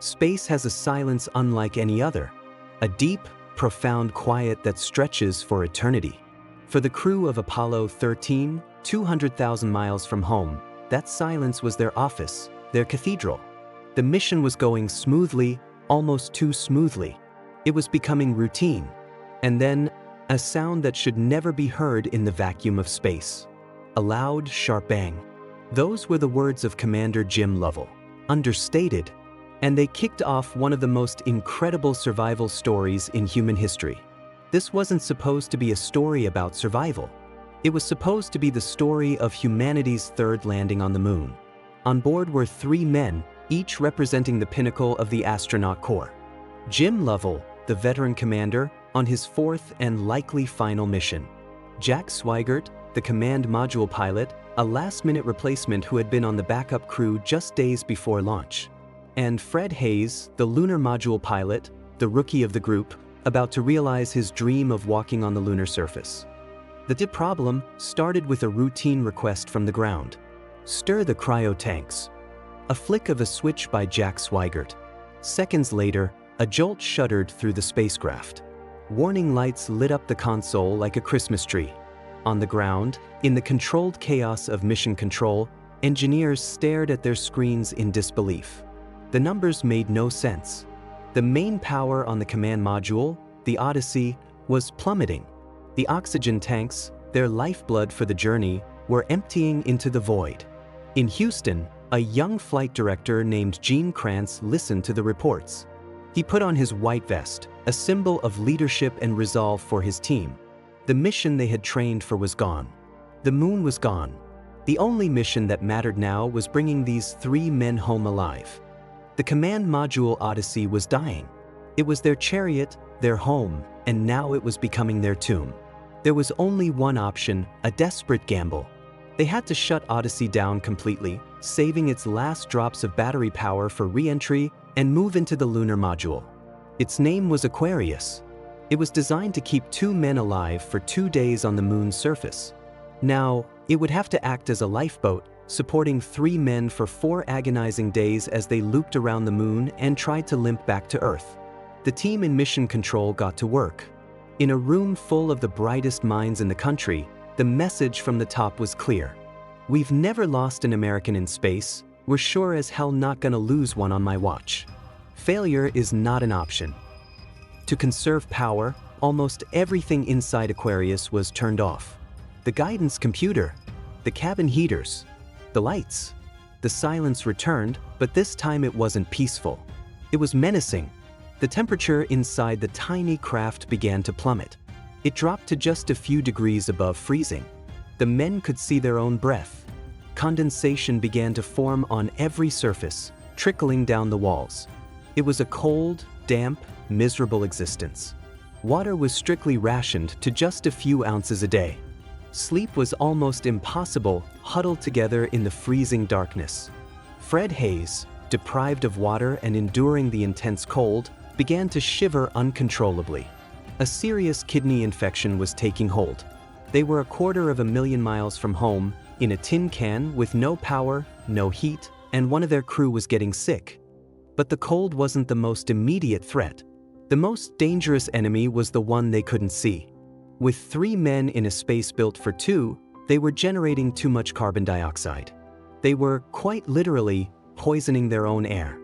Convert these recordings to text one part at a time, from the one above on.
Space has a silence unlike any other, a deep, profound quiet that stretches for eternity. For the crew of Apollo 13, 200,000 miles from home, that silence was their office, their cathedral. The mission was going smoothly, almost too smoothly. It was becoming routine. And then, a sound that should never be heard in the vacuum of space. A loud, sharp bang. Those were the words of Commander Jim Lovell, understated, and they kicked off one of the most incredible survival stories in human history. This wasn't supposed to be a story about survival. It was supposed to be the story of humanity's third landing on the moon. On board were 3 men, each representing the pinnacle of the astronaut corps. Jim Lovell, the veteran commander, on his 4th and likely final mission. Jack Swigert, the command module pilot, a last-minute replacement who had been on the backup crew just days before launch. And Fred Hayes, the lunar module pilot, the rookie of the group, about to realize his dream of walking on the lunar surface. The problem started with a routine request from the ground. Stir the cryo tanks. A flick of a switch by Jack Swigert. Seconds later, a jolt shuddered through the spacecraft. Warning lights lit up the console like a Christmas tree. On the ground, in the controlled chaos of mission control, engineers stared at their screens in disbelief. The numbers made no sense. The main power on the command module, the Odyssey, was plummeting. The oxygen tanks, their lifeblood for the journey, were emptying into the void. In Houston, a young flight director named Gene Kranz listened to the reports. He put on his white vest, a symbol of leadership and resolve for his team. The mission they had trained for was gone. The moon was gone. The only mission that mattered now was bringing these 3 men home alive. The command module Odyssey was dying. It was their chariot, their home, and now it was becoming their tomb. There was only one option, a desperate gamble. They had to shut Odyssey down completely, saving its last drops of battery power for re-entry and move into the lunar module. Its name was Aquarius. It was designed to keep 2 men alive for 2 days on the moon's surface. Now, it would have to act as a lifeboat, supporting 3 men for 4 agonizing days as they looped around the moon and tried to limp back to Earth. The team in mission control got to work. In a room full of the brightest minds in the country, the message from the top was clear. We've never lost an American in space. We're sure as hell not gonna lose one on my watch. Failure is not an option. To conserve power, almost everything inside Aquarius was turned off. The guidance computer, the cabin heaters, the lights. The silence returned, but this time it wasn't peaceful. It was menacing. The temperature inside the tiny craft began to plummet. It dropped to just a few degrees above freezing. The men could see their own breath. Condensation began to form on every surface, trickling down the walls. It was a cold, damp, miserable existence. Water was strictly rationed to just a few ounces a day. Sleep was almost impossible, huddled together in the freezing darkness. Fred Hayes, deprived of water and enduring the intense cold, began to shiver uncontrollably. A serious kidney infection was taking hold. They were 250,000 miles from home, in a tin can with no power, no heat, and one of their crew was getting sick. But the cold wasn't the most immediate threat. The most dangerous enemy was the one they couldn't see. With 3 men in a space built for 2, they were generating too much carbon dioxide. They were, quite literally, poisoning their own air.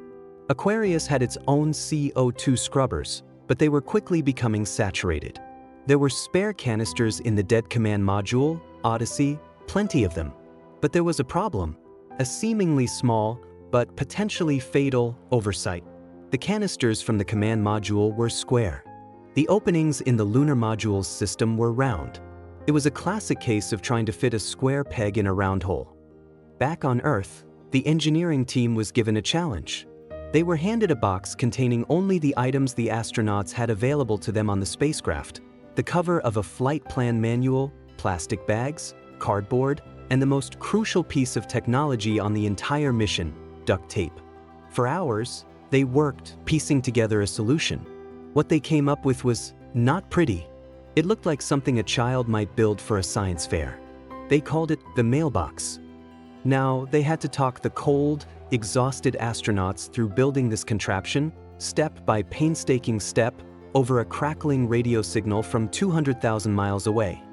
Aquarius had its own CO2 scrubbers, but they were quickly becoming saturated. There were spare canisters in the dead command module, Odyssey, plenty of them. But there was a problem, a seemingly small, but potentially fatal, oversight. The canisters from the command module were square. The openings in the lunar module's system were round. It was a classic case of trying to fit a square peg in a round hole. Back on Earth, the engineering team was given a challenge. They were handed a box containing only the items the astronauts had available to them on the spacecraft: the cover of a flight plan manual, plastic bags, cardboard, and the most crucial piece of technology on the entire mission: duct tape. For hours, they worked, piecing together a solution. What they came up with was not pretty. It looked like something a child might build for a science fair. They called it the mailbox. Now, they had to talk the cold, exhausted astronauts through building this contraption, step by painstaking step, over a crackling radio signal from 200,000 miles away.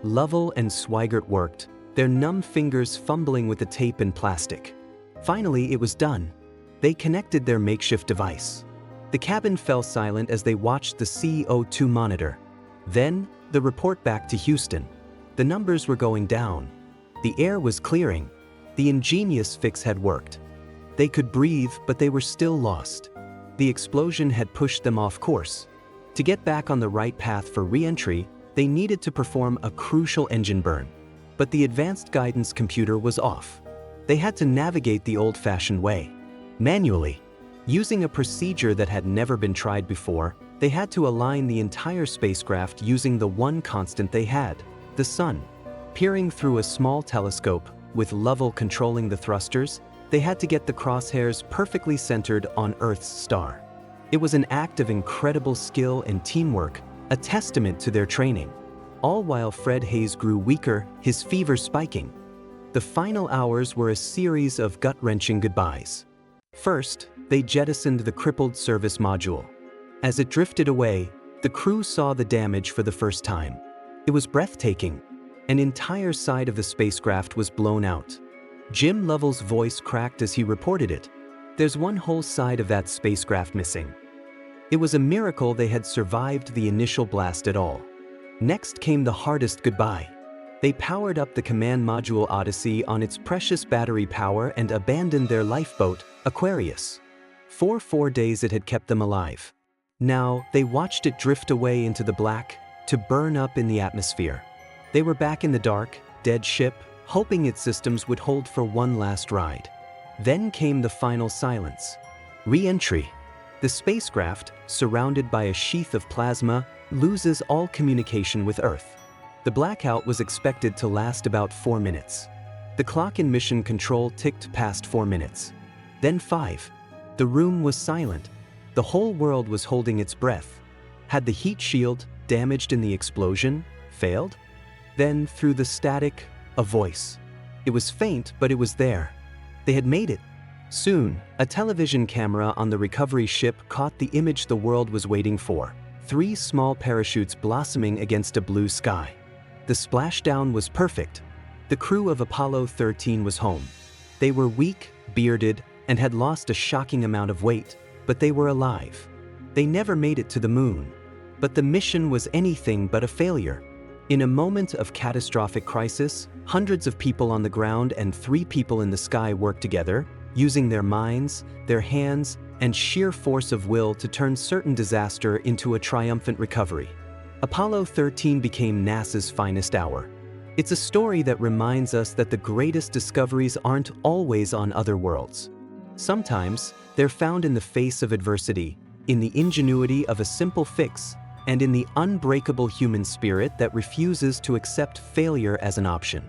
Lovell and Swigert worked, their numb fingers fumbling with the tape and plastic. Finally, it was done. They connected their makeshift device. The cabin fell silent as they watched the CO2 monitor. Then, the report back to Houston. The numbers were going down. The air was clearing. The ingenious fix had worked. They could breathe, but they were still lost. The explosion had pushed them off course. To get back on the right path for re-entry, they needed to perform a crucial engine burn. But the advanced guidance computer was off. They had to navigate the old-fashioned way, manually. Using a procedure that had never been tried before, they had to align the entire spacecraft using the one constant they had, the sun. Peering through a small telescope, with Lovell controlling the thrusters, they had to get the crosshairs perfectly centered on Earth's star. It was an act of incredible skill and teamwork, a testament to their training. All while Fred Hayes grew weaker, his fever spiking. The final hours were a series of gut-wrenching goodbyes. First, they jettisoned the crippled service module. As it drifted away, the crew saw the damage for the first time. It was breathtaking. An entire side of the spacecraft was blown out. Jim Lovell's voice cracked as he reported it. There's one whole side of that spacecraft missing. It was a miracle they had survived the initial blast at all. Next came the hardest goodbye. They powered up the command module Odyssey on its precious battery power and abandoned their lifeboat, Aquarius. For 4 days it had kept them alive. Now, they watched it drift away into the black, to burn up in the atmosphere. They were back in the dark, dead ship, hoping its systems would hold for one last ride. Then came the final silence. Re-entry. The spacecraft, surrounded by a sheath of plasma, loses all communication with Earth. The blackout was expected to last about 4 minutes. The clock in mission control ticked past 4 minutes. Then 5. The room was silent. The whole world was holding its breath. Had the heat shield, damaged in the explosion, failed? Then, through the static, a voice. It was faint, but it was there. They had made it. Soon, a television camera on the recovery ship caught the image the world was waiting for. 3 small parachutes blossoming against a blue sky. The splashdown was perfect. The crew of Apollo 13 was home. They were weak, bearded, and had lost a shocking amount of weight, but they were alive. They never made it to the moon. But the mission was anything but a failure. In a moment of catastrophic crisis, hundreds of people on the ground and 3 people in the sky worked together, using their minds, their hands, and sheer force of will to turn certain disaster into a triumphant recovery. Apollo 13 became NASA's finest hour. It's a story that reminds us that the greatest discoveries aren't always on other worlds. Sometimes, they're found in the face of adversity, in the ingenuity of a simple fix, and in the unbreakable human spirit that refuses to accept failure as an option.